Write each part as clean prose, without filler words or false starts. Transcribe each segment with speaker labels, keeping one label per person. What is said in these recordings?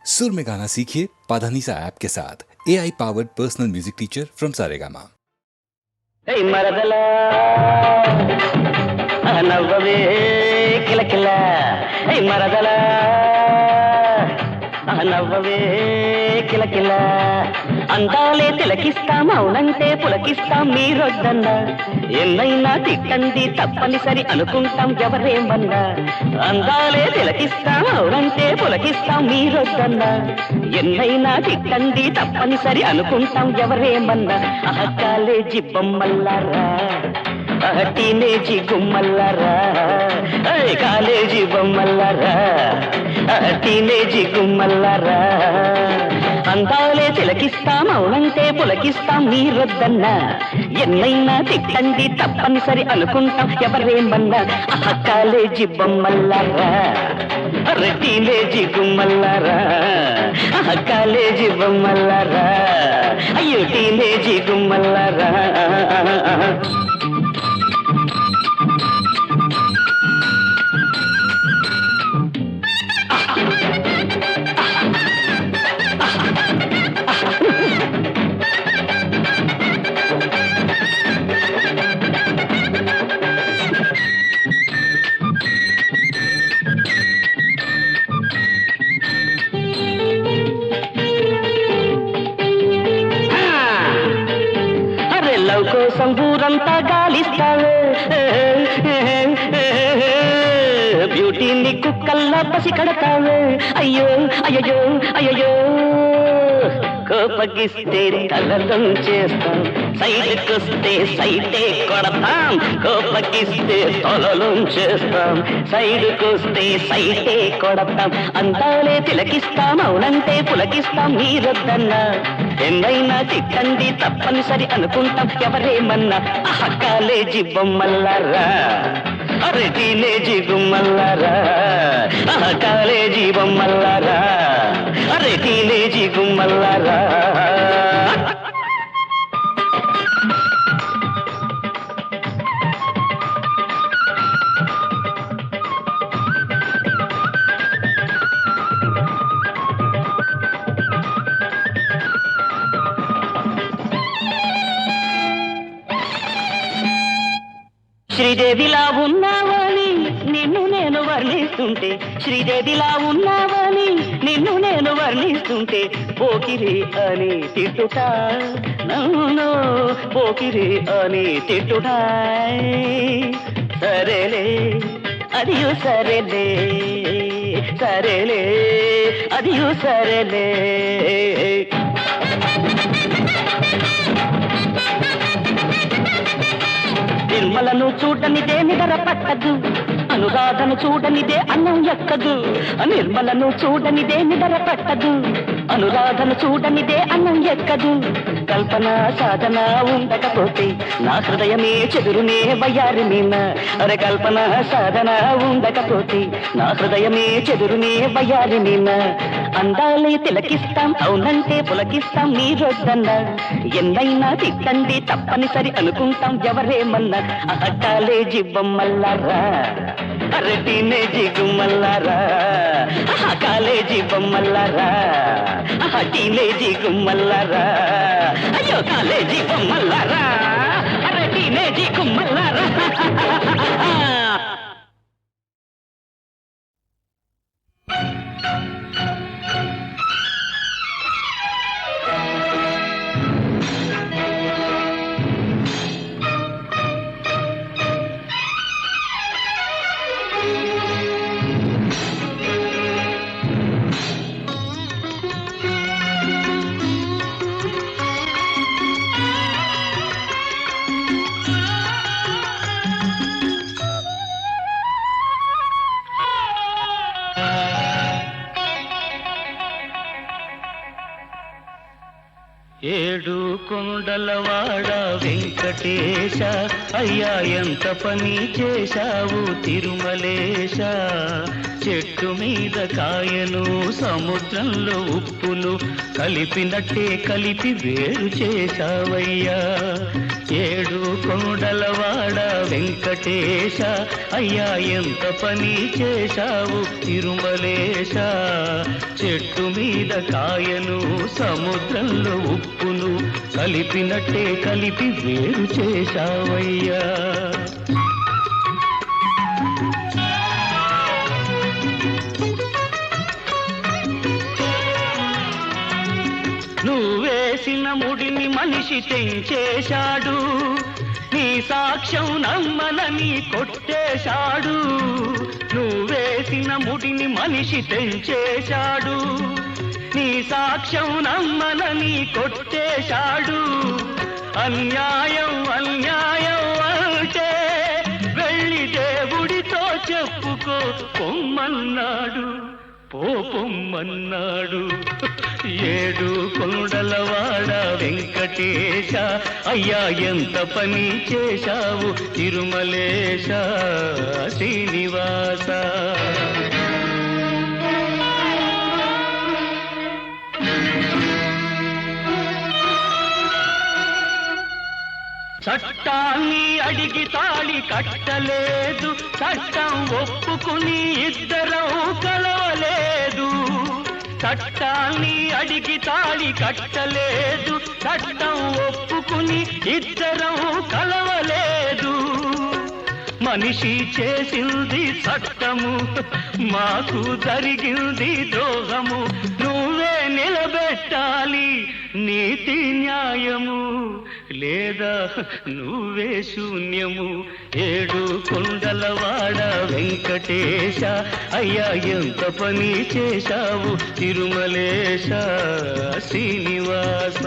Speaker 1: सुर में गाना सीखिए पाधानीसा ऐप के साथ AI powered personal music teacher from Saregama.
Speaker 2: hey maradala navave kila kila hey maradala నవ్వవే కిలకిలా అందాలే తిలకిస్తాం అవునంటే పులకిస్తాం మీరొద్దన్నా ఎన్నైనా తిట్టండి తప్పనిసరి అనుకుంటాం ఎవరేమన్నా అందాలే తిలకిస్తాం అవునంటే పులకిస్తాం మీరొద్దన్నా ఎన్నైనా తిట్టండి తప్పనిసరి అనుకుంటాం ఎవరేమన్నా కాలేజీ బొమ్మల్లారా టీనేజీ గుమ్మల్లారా కాలేజీ బొమ్మల్లారా టీనేజీ గుమ్మల్లారా అందాలే తిలకిస్తాం అవునంటే పులకిస్తాం మీరొద్దన్నా ఎన్నైనా తిట్టండి తప్పనిసరి అనుకుంటాం ఎవరేమన్నా కాలేజీ బొమ్మల్లారా టీనేజీ గుమ్మల్లారా కాలేజీ బొమ్మల్లారా అయ్యో టీనేజీ గుమ్మల్లారా కోసం ఊరంతా గాలిస్తావే బ్యూటీని కుక్కల్లా పసి కడతావే అయ్యో అయ్యో అయ్యో కోపగిస్తే తలలం చేస్తాం సైడ్కొస్తే సైటే కొడతాం కోపగిస్తే తలలం చేస్తాం సైడ్కొస్తే సైటే కొడతాం అందాలే తిలకిస్తాం అవునంటే పులకిస్తాం మీరొద్దన్నా ఎన్నైనా తిట్టండి తప్పనిసరి అనుకుంటాం ఎవరేమన్నా కాలేజీ బొమ్మల్లారా అరే టీనేజీ గుమ్మల్లారా కాలేజీ బొమ్మల్లారా అరే టీనేజీ గుమ్మల్లారా శ్రీదేవిలా ఉన్నావని నిన్ను నేను వర్ణిస్తుంటే శ్రీదేవిలా ఉన్నావని నిన్ను నేను వర్ణిస్తుంటే పోకిరి అని తిట్టుట నన్ను పోకిరి అని తిట్టుట సరేలే అదియు సరేలే సరేలే అదియు సరేలే నిర్మలను చూడనిదే నిద్ర పట్టదు అనురాధను చూడనిదే అన్నం ఎక్కదు నిర్మలను చూడనిదే నిద్ర పట్టదు అనురాధను చూడనిదే అన్నం ఎక్కదు కల్పన సాధన ఉండకపోతే నా హృదయమే చెదురునే వయ్యారి మీనా అరే కల్పన సాధన ఉండకపోతే నా హృదయమే చెదురునే వయ్యారి మీనా అందాలే తిలకిస్తాం అవునంటే పులకిస్తాం మీరొద్దన్నా ఎన్నైనా తిట్టండి తప్పనిసరి అనుకుంటాం ఎవరేమన్నా కాలేజీ బొమ్మల్లారా అరే టీనేజీ గుమ్మల్లారా కాలేజీ బొమ్మల్లారా టీనేజీ గుమ్మల్లారా అయ్యో కాలేజీ బొమ్మల్లారా అరే టీనేజీ గుమ్మల్లారా ఏడు కొండలవాడ వెంకటేశ అయ్యా ఎంత పని చేశావు తిరుమలేశ చెట్టు మీద కాయను సముద్రంలో ఉప్పును కలిపినట్టే కలిపి వేరు చేశావయ్యా. ఏడు కొండలవాడ వెంకటేశ, అయ్యా ఎంత పని చేశావు తిరుమలేశ. చెట్టు మీద కాయను సముద్రంలో ఉప్పును కలిపినట్టే కలిపి వేరు చేశావయ్యా. నువ్వేసిన ముడిని మనిషి తెంచేశాడు, నీ సాక్ష్యం నమ్మనని కొట్టేశాడు. నువ్వేసిన ముడిని మనిషి తెంచేశాడు, నీ సాక్ష్యం నమ్మనని కొట్టేశాడు. అన్యాయం అన్యాయం అంటే వెళ్ళి దేవుడితో చెప్పుకో పొమ్మన్నాడు, పొమ్మన్నాడు. ఏడు కొండలవాడ వెంకటేశ, అయ్యా ఎంత పని చేశావు తిరుమలేశ శ్రీనివాస. చట్టాన్ని అడిగి తాళి కట్టలేదు, చట్టం ఒప్పుకుని ఇద్దరం కలవలేదు. చట్టాన్ని అడిగి తాళి కట్టలేదు, చట్టం ఒప్పుకుని ఇద్దరం కలవలేదు. మనిషి చేసింది చట్టము, మాకు జరిగింది ద్రోహము. నువ్వే నిలబెట్టాలి నీతి న్యాయము, లేదా నువ్వే శూన్యము. ఏడు కొండలవాడ వెంకటేశ, అయ్యా ఎంత పని చేశావు తిరుమలేశ శ్రీనివాస.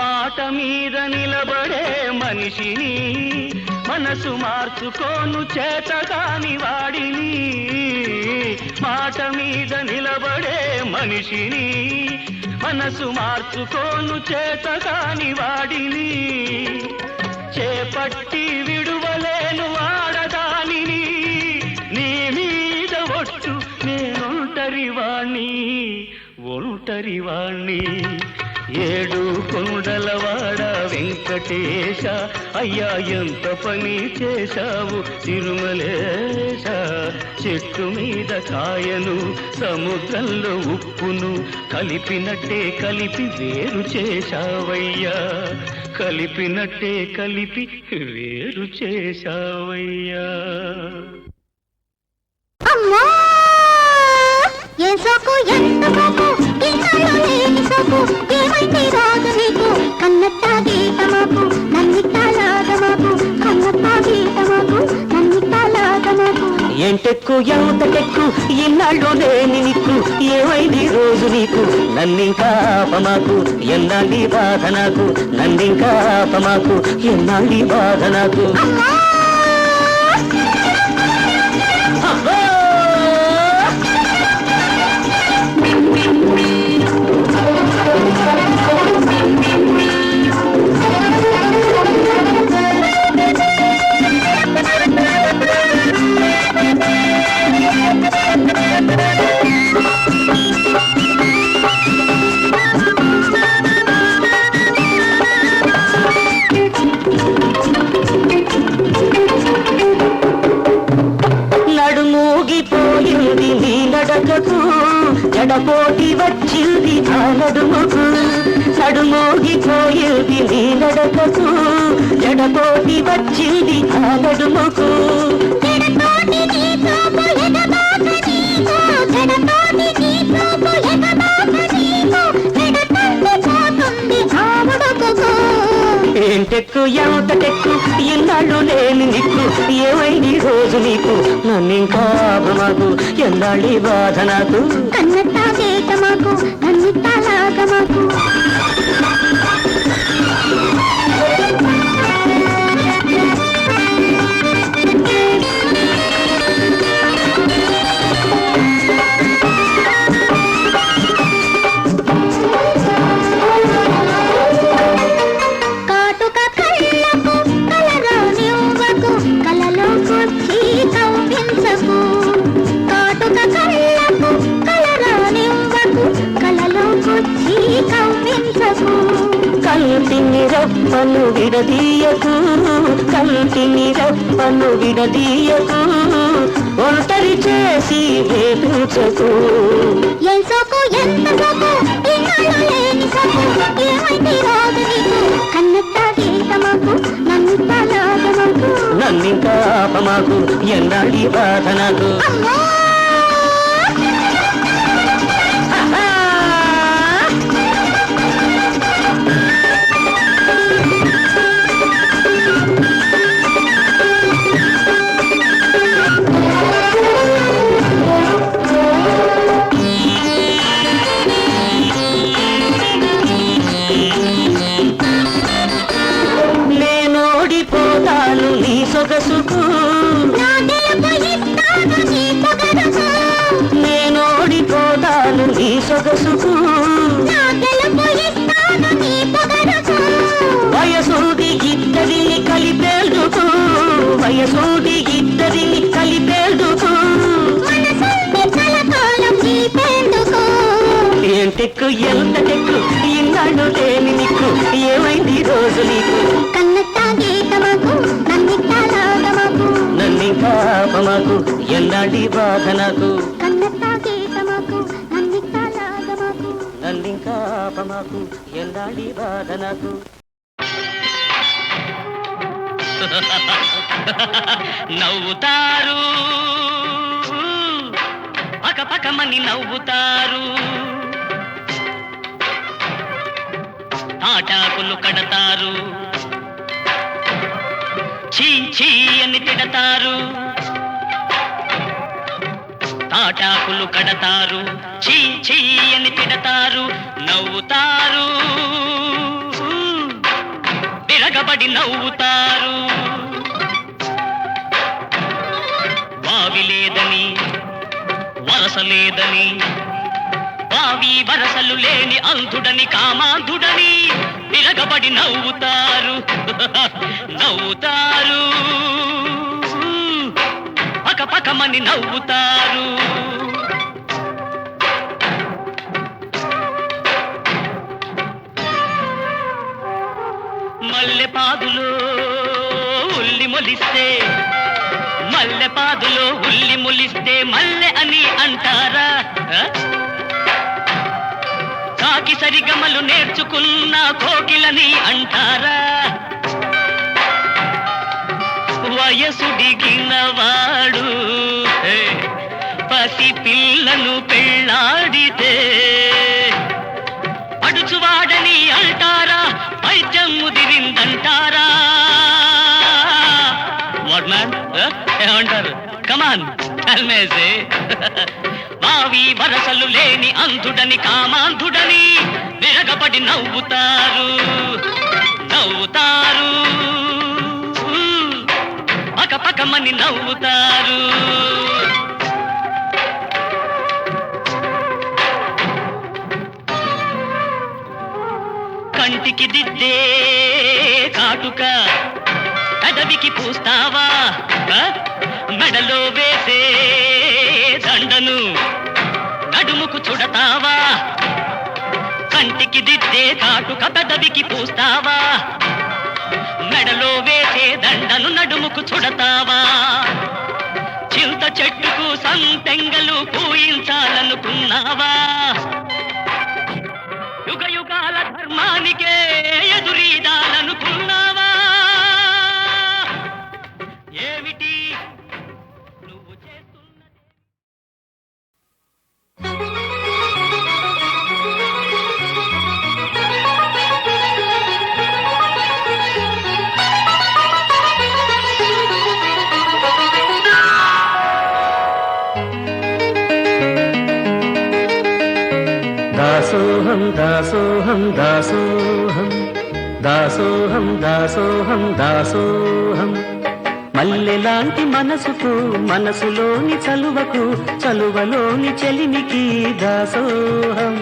Speaker 2: మాట మీద నిలబడే మనిషిని మనసు మార్చుకోను చేతగాని వాడిని. మాట మీద నిలబడే మనిషిని మనసు మార్చుకోను చేతగాని వాడిని. చేపట్టి విడువలేను ఆడదానిని, నీ మీద ఒట్టు నేనొంటరివాణ్ణి ఒంటరివాణ్ణి. ఏడు కొండలవాడ వెంకటేశ, అయ్యా ఎంత పని చేశావు తిరుమలేశ. చెట్టు మీద కాయను సముద్రంలో ఉప్పును కలిపినట్టే కలిపి వేరు చేశావయ్యా. కలిపినట్టే కలిపి వేరు చేశావయ్యా.
Speaker 3: అమ్మా ఏ సోకు ఎంత మోకు ఇన్నాళ్ళు లేని సోకు ఏమైంది రాదు నీకు. కన్నట్ట గీత మాకు నన్నిట్ట లాగ మాకు, కన్నట్ట గీత మాకు నన్నిట్ట లాగ మాకు.
Speaker 2: ఎంటెక్కు ఎంతకెక్కు ఇన్నాళ్ళు లేని నీకు, ఏమైంది రోజు నీకు నన్నింకా ఆపమాకు. ఎన్నాళ్ళి బాధ నాకు నన్నింకా ఆపమాకు, ఎన్నాళ్ళి బాధ నాకు. నడుమూగిపోయింది నీ నడకకు, జడపోటి వచ్చింది ఆ నడుముకు. నడుమూగిపోయింది నీ నడకకు, జడపోటి వచ్చింది ఆ నడుముకు.
Speaker 3: జడతోటి నీ చూపు ఎగబాక నీకు, జడతోటి నీ చూపు ఎగబాక నీకు, జడతంది పోతుంది ఆ ఉడుకుకు.
Speaker 2: ఏంటెక్కు ఎంతటెక్కు ఎన్నాళ్ళు లేని నీకు, ఏమైంది రోజు నీకు నన్నింకా ఆపమాకు, ఎన్నాళ్ళి బాధ నాకు.
Speaker 3: కన్నట్ట గీత మాకు నన్నిట్ట లాగ మాకు.
Speaker 2: రెప్పను విడదీయకు, కంటిని రెప్పను విడదీయకు, ఒంటరి చేసి వేపించకు.
Speaker 3: ఏం సోకు ఎంత సోకు ఇన్నాళ్ళు లేని సోకు ఏమైంది రోజు నీకు కన్నెత్త గీతమాకు నన్నిత్త లాగమాకు
Speaker 2: నన్నింకా ఆపమాకు ఎన్నాడి బాధ నాకు.
Speaker 3: అమ్మో
Speaker 2: నేనోడిపోతాను నీ సొగసుకు,
Speaker 3: నా గెలుపు ఇస్తాను నీ పొగరుకు
Speaker 2: నేనోడిపోతాను నీ సొగసుకు,
Speaker 3: నా గెలుపు ఇస్తాను నీ పొగరుకు
Speaker 2: వయసూది ఇద్దరిని కలిపేందుకు, వయసూది ఇద్దరిని కలిపేందుకు,
Speaker 3: మనసుంది కలకాలం నీపేందుకు
Speaker 2: ఏం టెక్కు ఎంత టెక్కు ఇన్నాళ్ళు లేని నీకు ఏమైంది రోజు నీకు
Speaker 3: కన్నెత్త గీతమాకు నన్నిత్త లాగమాకు
Speaker 2: నన్నింకా ఆపమాకు ఎన్నాడి బాధ నాకు.
Speaker 3: కన్నెత్త గీతమాకు నన్నిత్త లాగమాకు
Speaker 2: నన్నింకా ఆపమాకు ఎన్నాడి బాధ నాకు. నవ్వుతారు పకపకమని నవ్వుతారు, తాటాకులు కడతారు, చీ చీ అని తిడతారు, తాటాకులు కడతారు, చీ చీ అని తిడతారు, నవ్వుతారు విరగబడి నవ్వుతారు. వావి లేదని వరస లేదని, వావి వరసలు లేని అంధుడని కామాంధుడని విరగబడి నవ్వుతారు. నవ్వుతారు పకపకమని నవ్వుతారు. మల్లెపాదులో ఉల్లి మొలిస్తే, మల్లెపాదులో ఉల్లి మొలిస్తే మల్లె అని అంటారా? కాకి సరిగమలు నేర్చుకున్న కోకిలని అంటారా? వయసుడిగిన వాడు పసి పిల్లను పెళ్ళాడితే అడుచువాడని అంటారా? పైత్యం ముదిరిందంటారా? వాట్ మ్యాన్ ఏమంటారు? కమాన్ టెల్మేసే. వావి వరసలు లేని అంధుడని కామాంధుడని విరగబడి నవ్వుతారు. నవ్వుతారు పకపకమని నవ్వుతారు. కంటికి దిద్దే కాటుక పెదవికి పూస్తావా? మెడలో వేసే దండను నడుముకు చుడతావా? కంటికి దిద్దే కాటుక పెదవికి పూస్తావా? మెడలో వేసే దండను నడుముకు చుడతావా? చింత చెట్టుకు సంతెంగలు పూయించాలనుకున్నావా? యుగ యుగాల ధర్మానికే ఎదురీదాలనుకున్నావా? ఏమిటి నువ్వు చేస్తున్నది? దాసోహం దాసోహం దాసోహం దాసోహం దాసోహం దాసోహం. మల్లెలాంటి మనసుకు మనసులోని చలువకు చలువలోని చెలిమికి దాసోహం.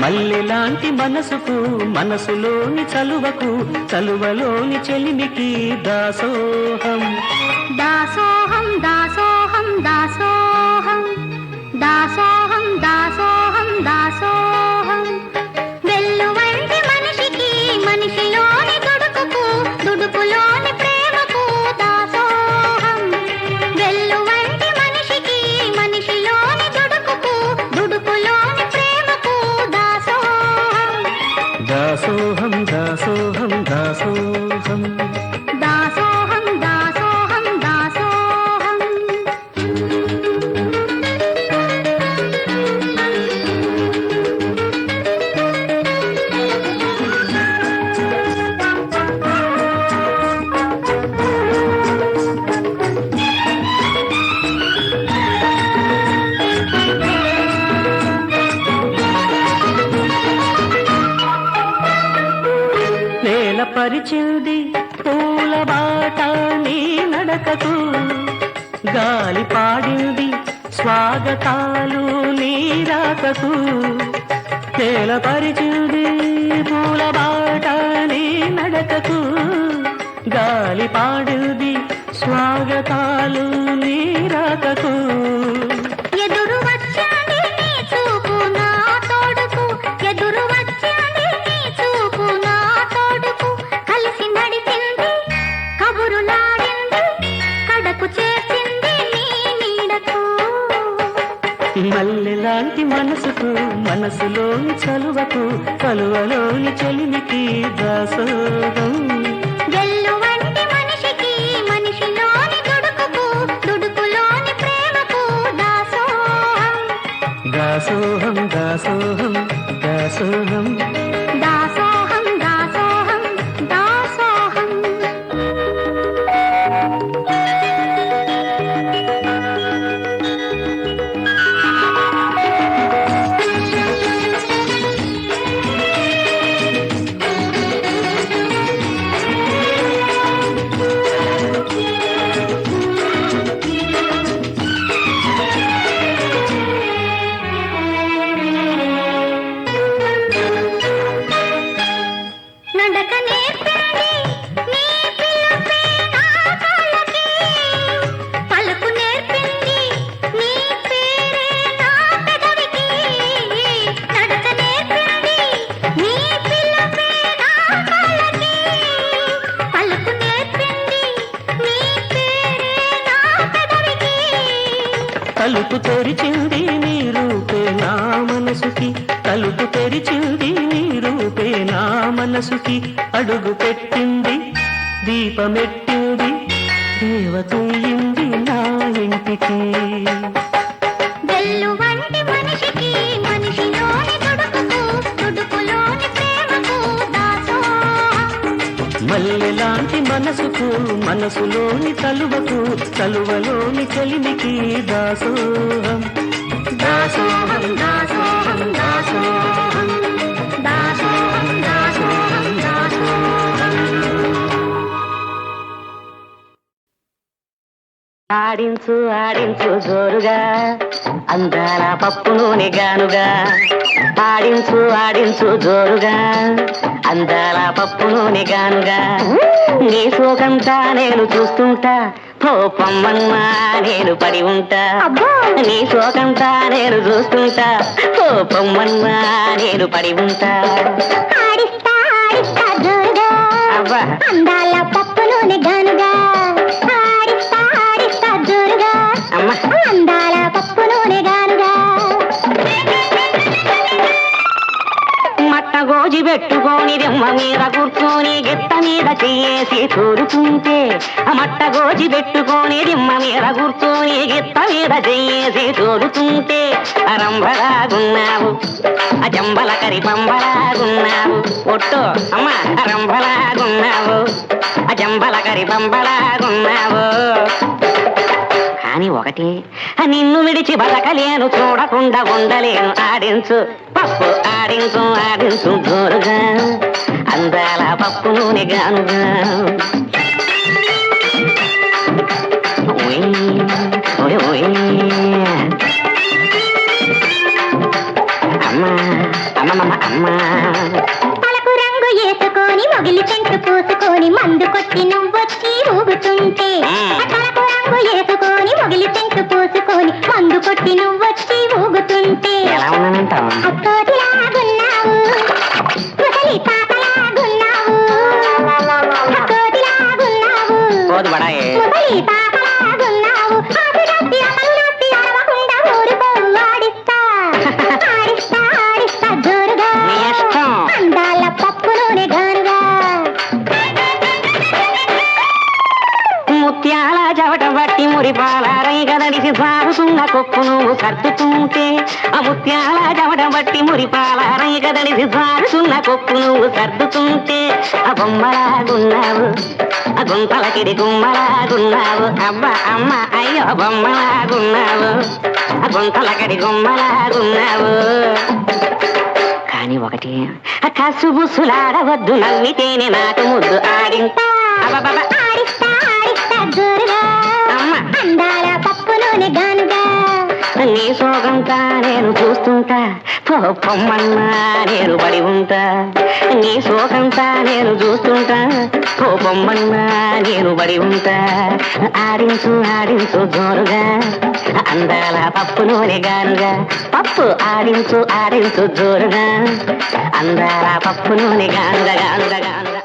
Speaker 2: మల్లెలాంటి మనసుకు మనసులోని చలువకు చలువలోని చెలిమికి దాసోహం.
Speaker 3: దాసోహం దాసోహం దాసోహం దాసోహం దాసోహం దాసోహం. వెల్లువంటి మనిషికి మనిషిలోని దుడుకు దాసోహం దాసోహం దాసోహం
Speaker 2: పరిచింది పూల బాట నీ నడకకు గాలి పాడింది స్వాగతాలు నీ రాకకు పరిచింది పూల బాట నీ నడకకు గాలి పాడింది స్వాగతాలు నీ రాకకు
Speaker 3: ఎదురు వచ్చాని నీ చూపు నా తోడుకు ఎదురు వచ్చాని నీ చూపు నా తోడుకు కలిసి నడిచింది కబురులాడింది కడకు చేసింది నీ నీడకు
Speaker 2: మల్లెలాంటి మనసుకు మనసులోని చలువకు కలువలోని చెలిమికి దాసోహం
Speaker 3: గెల్లు వంటి మనిషికి మనిషిలోని దుడుకుకు దుడుకులోని ప్రేమకు దాసోహం
Speaker 2: దాసోహం దాసోహం దాసోహం
Speaker 3: దాసోహం దాసోహం దాసోహం నడక నేర్పింది నీ పిలుపే నా కళ్ళకి పలుకు నేర్పింది నీ పేరే నా పెదవికి నడక నేర్పింది నీ పిలుపే నా కళ్ళకి పలుకు నేర్పింది నీ పేరే నా పెదవికి
Speaker 2: తలుపు తెరిచింది నీ రూపే నా మనసుకి తలుపు తెరిచింది నీ రూపే నా మనసుకి అడుగు పెట్టింది దీపమెట్టింది దేవతయ్యింది నా ఇంటికి
Speaker 3: వెల్లు వంటి మనిషికి మనిషిలోని దుడుకుకు దుడుకులోని ప్రేమకు దాసోహం
Speaker 2: మల్లెలాంటి మనసుకు మనసులోని తలువకు తలువలోని చెలిమికి దాసోహం
Speaker 3: దాసోహం దాసోహం దాసోహం దాసోహం దాసోహం దాసోహం
Speaker 2: ఆడించు ఆడించు జోరుగా అందాల పప్పు నూనె గానుగా ఆడించు ఆడించు జోరుగా అందాల పప్పు నూనె గానుగా నీ సోకంతా నేను చూస్తుంటా పొమ్మన్నా నేను పడి ఉంటా నీ సోకంతా నేను చూస్తుంటా పొమ్మన్నా నేను పడి ఉంటా
Speaker 3: ఆడిస్తా ఆడిస్తా జోరుగా
Speaker 2: అబ్బా
Speaker 3: అందాల పప్పు నూనె గానుగా ఆడిస్తా ఆడిస్తా జోరుగా
Speaker 2: అమ్మ
Speaker 3: అందాల పప్పు నూనె గానుగా
Speaker 2: మట్ట గోజి పెట్టుకొని దిమ్మ మీద కూర్చొని గిత్త మీద చెయ్యేసి తోలుతుంటే మట్ట గోజి పెట్టుకొని దిమ్మ మీద కూర్చొని గిత్త మీద చెయ్యేసి తోలుతుంటే రంభలాగున్నావు జంబల కరి పంబలాగున్నావు ఒట్టు అమ్మ రంభలాగున్నావు జంబల కరి పంబలాగున్నావు కానీ ఒకటి నిన్ను విడిచి బతకలేను చూడకుండా ఉండలేను ఆడించు పప్పు ఆడించు ఆడించు జోరుగా అందాల పప్పు నూనె గానుగా ఓయ్ ఓయ్ ఓయ్ అమ్మా అమ్మమ్మ అమ్మా
Speaker 3: తలకు రంగు వేసుకొని మొగిలి పెంటు పూసుకొని మందు కొట్టి నువ్వొచ్చి ఊగుతుంటే తలకు రంగు వేసుకొని మొగిలి పెంటు పూసుకొని మందు కొట్టి నువ్వొచ్చి ఊగుతుంటే
Speaker 2: ఎలా ఉన్నానంటావు
Speaker 3: అక్కోటిలాగున్నావు ముసలి తాతలాగున్నావు అక్కోటిలాగున్నావు
Speaker 2: పోదు బడాయే
Speaker 3: ముసలి తాతలాగున్నావు ఆపినట్టి అమలునట్టి అరవకుండా ఊరుకోవు ఆడిస్తా ఆడిస్తా ఆడిస్తా జోరుగా
Speaker 2: నీ ఇష్టం
Speaker 3: అందాల పప్పు నూనె గానుగా
Speaker 2: ముత్యాల జవట బట్టి మురిపాల రైగదడిసి సారుతున్న కొప్పు నువ్వు సర్దుతుంటే ఆ ముత్యాల జవట బట్టి మురిపాల రైగదడిసి సారుతున్న కొప్పు నువ్వు సర్దుతుంటే ఆ బొమ్మలాగున్నావు ఆ గుంతలకిడి గుమ్మలాగున్నావు అబ్బా అమ్మ అయ్యో బొమ్మలాగున్నావు ఆ గుంతలకిడి గుమ్మలాగున్నావు కానీ ఒకటి కసుబుసులాడవద్దు నవ్వితేనే నాకు ముద్దు ఆడింతా
Speaker 3: ఆడిస్తా ఆడిస్తా జోరుగా అందాల పప్పులోనే గానుగా
Speaker 2: నీ సోగంతా నేను చూస్తుంటా పొమ్మన్నా నేను పడి ఉంటా నీ సోగంతా నేను చూస్తుంటా పొమ్మన్నా నేను పడి ఉంటా ఆడించు ఆడించు జోరుగా అందాల పప్పులోనే గానుగా పప్పు ఆడించు ఆడించు జోరుగా అందాల పప్పులోనే గానుగా గానుగా గానుగా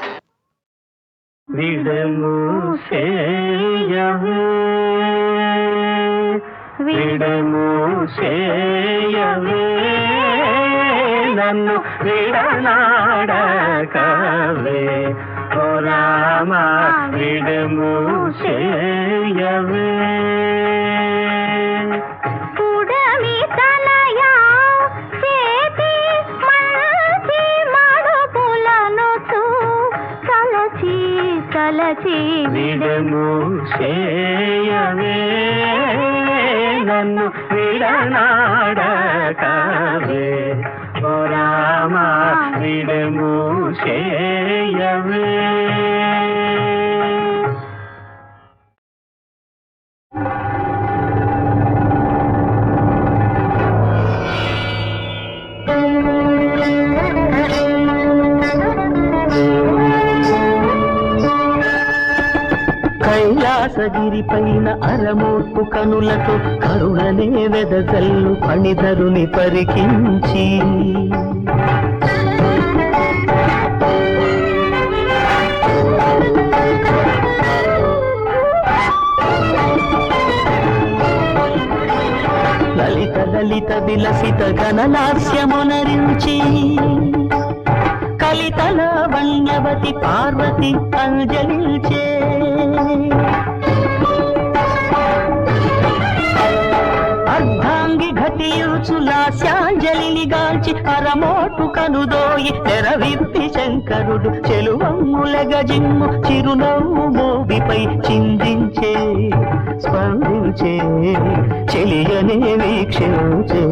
Speaker 4: విడము చేయవే విడము చేయవే నన్ను విడనాడకవే ఓ రామ విడము చేయవే
Speaker 3: పుడమి తనయా చేతి మంచి మడుపులను కలచి కలచి
Speaker 4: విడము చేయవే నన్ను విడనాడకవే ఓ రామ విడము చేయవే కైలాసగిరి పైన అరమోట్టు కనులతో కరుణనే వెదజల్లు పణిధరుని పరికించి లలిత లలిత విలసిత గణనాస్యమునరించి కలితల వన్యవతి పార్వతి అంజలించే అర్ధాంగి ఘటియుచు లాస్యాంజలిని గాల్చి అరమోటు కనుదోయి తెరవిప్పి శంకరుడు చెలువమ్ములెగజిమ్ము చిరునవ్వు మోవిపై చిందించే స్పందించే చెలియనే వీక్షించే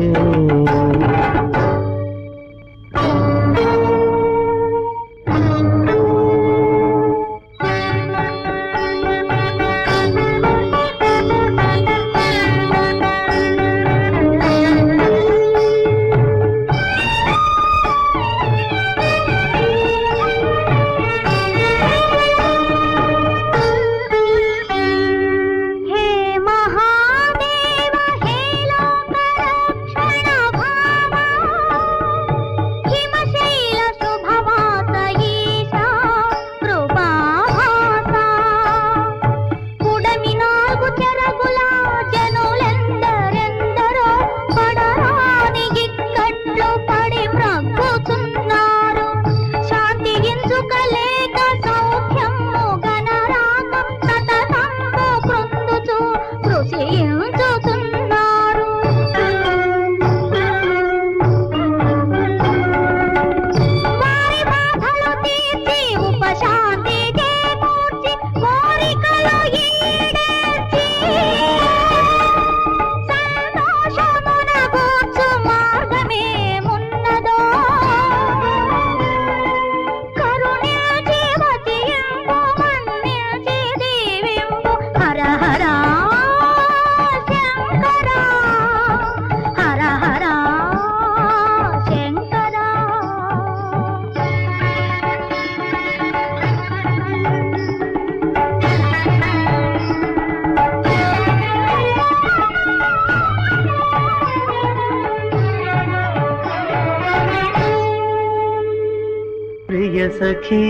Speaker 4: ప్రియ సఖీ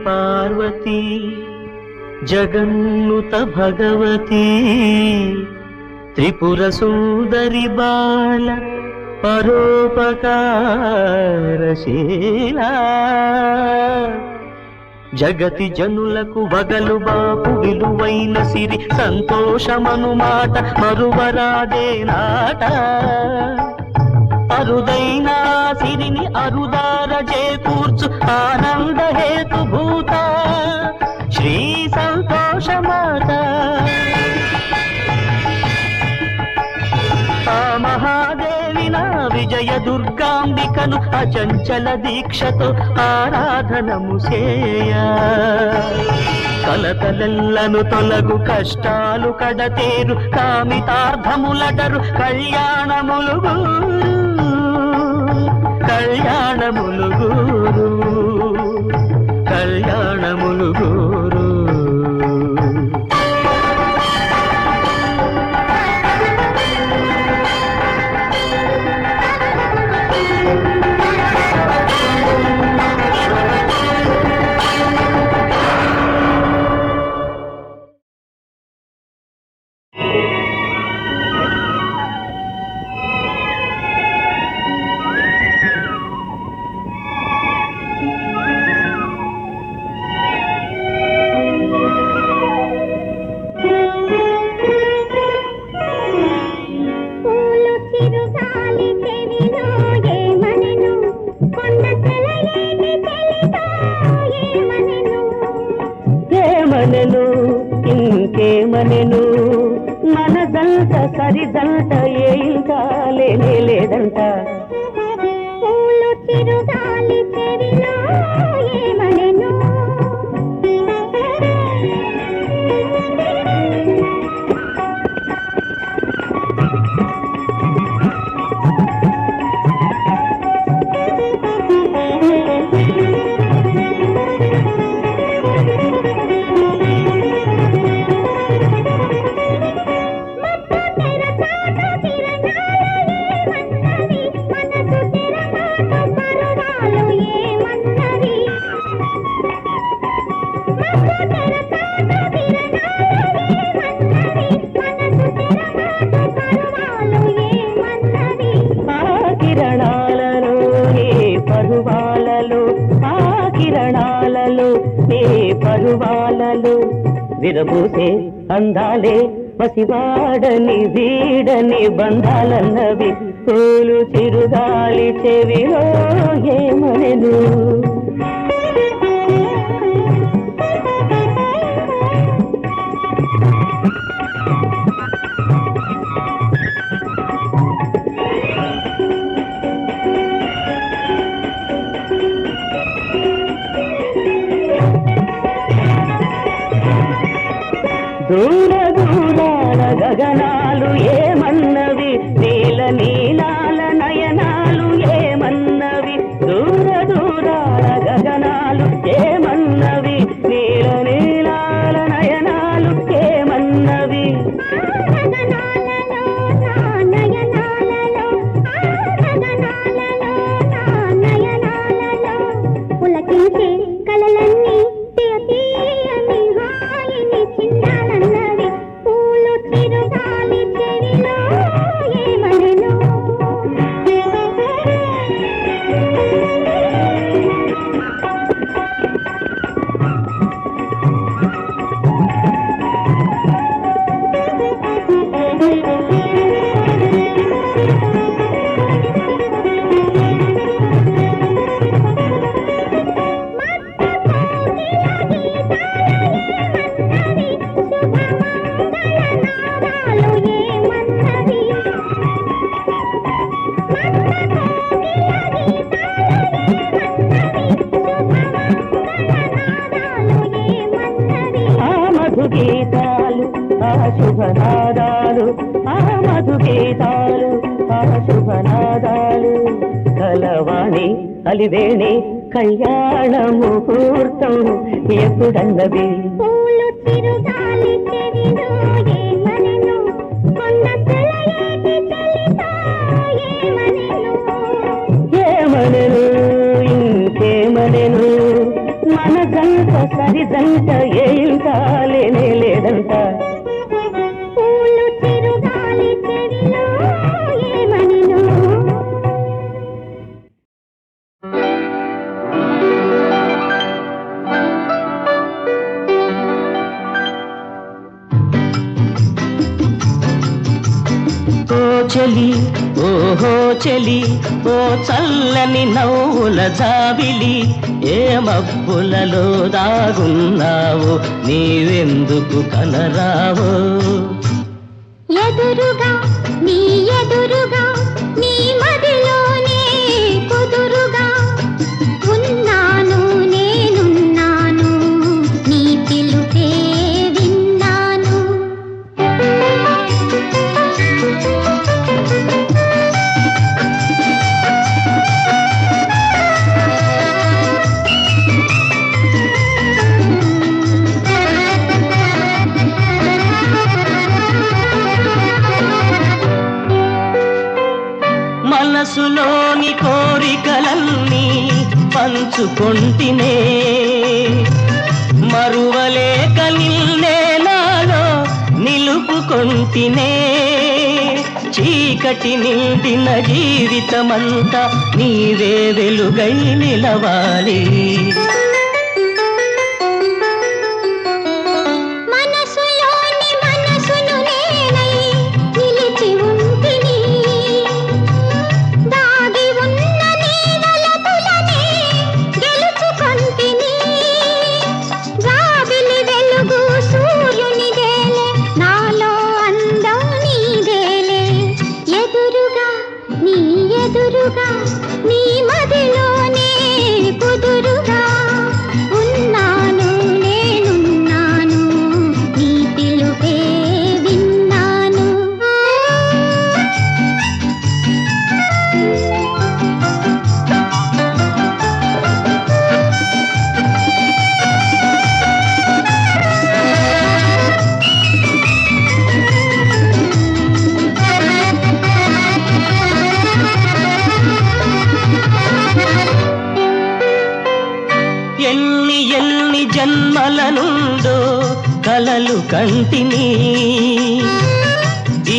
Speaker 4: పార్వతీ జగన్నుత భగవతి త్రిపుర సుందరి బాల పరోపకారశీలా జగతి జనులకు వగలు బాపు విలువైన సిరి సంతోషమను మాట మరువరాదే నాట అరుదైన సిరిని అరుదార చేకూర్చు ఆనంద హేతుభూత శ్రీ సంతోషమాత ఆ మహాదేవిన విజయ దుర్గాంబికను అచంచల దీక్షతో ఆరాధనము సేయ కలతలెల్లను తొలగు కష్టాలు కడతేరు కామితార్థములటరు కళ్యాణములు గూరు కళ్యాణములు గూరు
Speaker 2: ఇంకేమనెను మనదంత సరిదంత ఏ ఇంకా లేనే లేదంట
Speaker 3: పూలు చిరుగాలి చెవిలో ఏమనెను
Speaker 2: పరువాలలో విరబూసే అందాలే పసివాడని వీడని బంధాలన్నవి పూలు చిరుగాలి చెవిలో ఏమనెను దూర దూరాల గగనాలు ఏమన్నవి నీల నీలాల నయనాలు ఏమన్నవి దూర దూరాల గగనాలు ఏమన్నవి నీల నీలాల నయనాలు ఏమన్నవి
Speaker 3: పులకించే కలలన్నీ తీయని హాయిని చిందాలన్నవి పూలు చిరుగాలి చెవిలో ఏమనెను
Speaker 2: గీతాలు ఆ శుభనాదాలు ఆ మధు గీతాలు ఆ శుభనాదాలు కలవాణి అలివేణి కళ్యాణ ముహూర్తం ఎప్పుడన్నది
Speaker 3: పూలు చిరుగాలి చెవిలో ఏమనెను కొండ సెలయేటి చలితో ఏమనెను
Speaker 2: ఏమనెను ఇంకేమనెను మనదంత సరిదంత ఏ ఇంకా లేనే లేదంట
Speaker 3: పూలు చిరుగాలి చెవిలో ఏమనెను
Speaker 2: చెలి ఓహో చెలి ఓ చల్లని నవ్వుల జాబిలి ఏ మబ్బులలో దాగున్నావు నీవెందుకు కనరావు
Speaker 3: ఎదురుగా నీ ఎదురుగా నీ మదిలోనే కుదురుగా ఉన్నాను నేనున్నాను నీ పిలుపే విన్నాను
Speaker 2: మనసులోని కోరికలన్నీ పంచుకొంటినే మరువలేక నిన్నే నాలో నిలుపుకొంటినే చీకటి నిండిన జీవితమంతా నీవే వెలుగై నిలవాలి
Speaker 3: మనసులోని మనసును నేనై నిలిచి ఉంటిని దాగి ఉన్న నీ వలపులనే గెలుచుకొంటిని జాబిలి వెలుగు సూర్యునిదేలే నాలో అందం నీదేలే ఎదురుగా నీ మదిలోనే కుదురుగా ఉన్నాను నేనున్నాను నీ పిలుపే విన్నాను
Speaker 2: ఎన్ని జన్మల నుండో కలలు కంటిని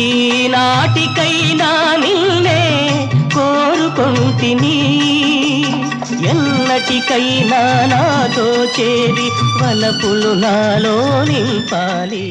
Speaker 2: ఈనాటికైనా నిన్నే కోరుకొంటిని ఎన్నటికైనా నాతో చేరి వలపులు నాలో నింపాలి